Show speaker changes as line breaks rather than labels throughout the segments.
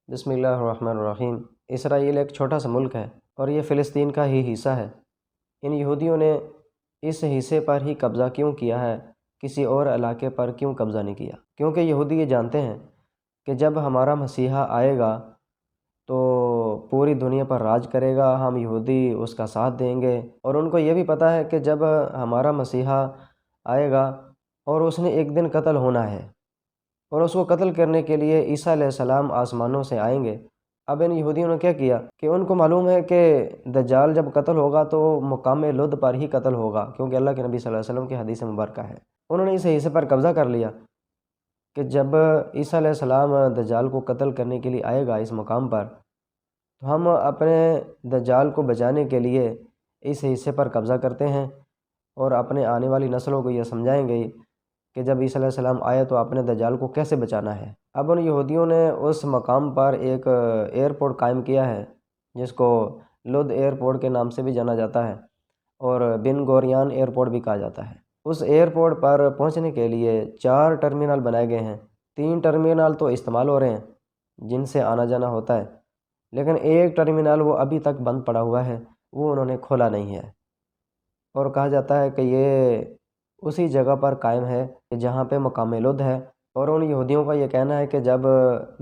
بسم اللہ الرحمن الرحیم۔ اسرائیل ایک چھوٹا سا ملک ہے اور یہ فلسطین کا ہی حصہ ہے۔ ان یہودیوں نے اس حصے پر ہی قبضہ کیوں کیا ہے، کسی اور علاقے پر کیوں قبضہ نہیں کیا؟ کیونکہ یہودی یہ جانتے ہیں کہ جب ہمارا مسیحا آئے گا تو پوری دنیا پر راج کرے گا، ہم یہودی اس کا ساتھ دیں گے۔ اور ان کو یہ بھی پتہ ہے کہ جب ہمارا مسیحا آئے گا اور اس نے ایک دن قتل ہونا ہے، اور اس کو قتل کرنے کے لیے عیسیٰ علیہ السلام آسمانوں سے آئیں گے۔ اب ان یہودیوں نے کیا کیا کہ ان کو معلوم ہے کہ دجال جب قتل ہوگا تو مقام لد پر ہی قتل ہوگا، کیونکہ اللہ کے نبی صلی اللہ علیہ وسلم کی حدیث مبارکہ ہے۔ انہوں نے اس حصے پر قبضہ کر لیا کہ جب عیسیٰ علیہ السلام دجال کو قتل کرنے کے لیے آئے گا اس مقام پر، تو ہم اپنے دجال کو بچانے کے لیے اس حصے پر قبضہ کرتے ہیں اور اپنے آنے والی نسلوں کو یہ سمجھائیں گے کہ جب عیسیٰ علیہ السلام آئے تو اپنے دجال کو کیسے بچانا ہے۔ اب ان یہودیوں نے اس مقام پر ایک ایئرپورٹ قائم کیا ہے جس کو لد ایئرپورٹ کے نام سے بھی جانا جاتا ہے اور بن گوریان ایئرپورٹ بھی کہا جاتا ہے۔ اس ایئرپورٹ پر پہنچنے کے لیے 4 ٹرمینل بنائے گئے ہیں۔ 3 ٹرمینل تو استعمال ہو رہے ہیں جن سے آنا جانا ہوتا ہے، لیکن ایک ٹرمینل وہ ابھی تک بند پڑا ہوا ہے، وہ انہوں نے کھولا نہیں ہے، اور کہا جاتا ہے کہ یہ اسی جگہ پر قائم ہے جہاں پہ مقام لد ہے۔ اور ان یہودیوں کا یہ کہنا ہے کہ جب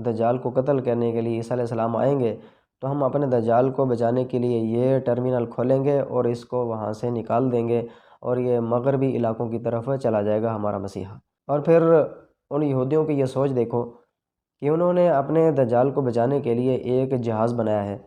دجال کو قتل کرنے کے لیے عیسیٰ علیہ السلام آئیں گے تو ہم اپنے دجال کو بچانے کے لیے یہ ٹرمینل کھولیں گے اور اس کو وہاں سے نکال دیں گے، اور یہ مغربی علاقوں کی طرف چلا جائے گا ہمارا مسیحا۔ اور پھر ان یہودیوں کی یہ سوچ دیکھو کہ انہوں نے اپنے دجال کو بچانے کے لیے ایک جہاز بنایا ہے۔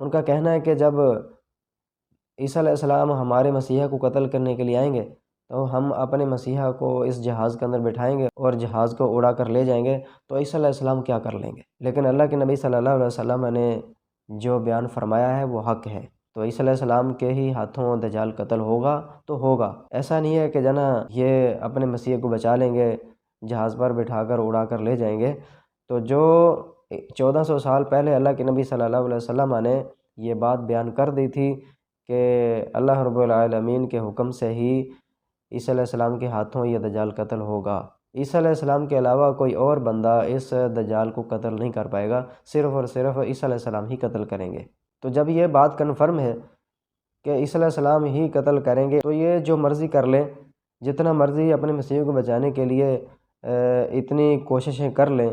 ان کا کہنا ہے کہ جب عیسیٰ علیہ السلام ہمارے مسیحا کو قتل کرنے کے لیے آئیں گے تو ہم اپنے مسیحا کو اس جہاز کے اندر بٹھائیں گے اور جہاز کو اڑا کر لے جائیں گے، تو عیسیٰ علیہ السلام کیا کر لیں گے؟ لیکن اللہ کے نبی صلی اللہ علیہ وسلم نے جو بیان فرمایا ہے وہ حق ہے، تو عیسیٰ علیہ السلام کے ہی ہاتھوں دجال قتل ہوگا تو ہوگا۔ ایسا نہیں ہے کہ یہ اپنے مسیح کو بچا لیں گے، جہاز پر بٹھا کر اڑا کر لے جائیں گے۔ تو جو 1400 سال پہلے اللہ کے نبی صلی اللہ علیہ وسلم نے یہ بات بیان کر دی تھی کہ اللہ رب العالمین کے حکم سے ہی عیسیٰ علیہ السلام کے ہاتھوں یہ دجال قتل ہوگا۔ عیسیٰ علیہ السلام کے علاوہ کوئی اور بندہ اس دجال کو قتل نہیں کر پائے گا، صرف اور صرف عیسیٰ علیہ السلام ہی قتل کریں گے۔ تو جب یہ بات کنفرم ہے کہ عیسیٰ علیہ السلام ہی قتل کریں گے، تو یہ جو مرضی کر لیں، جتنا مرضی اپنے مسیح کو بچانے کے لیے اتنی کوششیں کر لیں،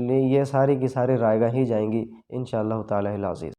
یہ ساری کی ساری رائے گاہ ہی جائیں گی انشاءاللہ تعالی العزیز۔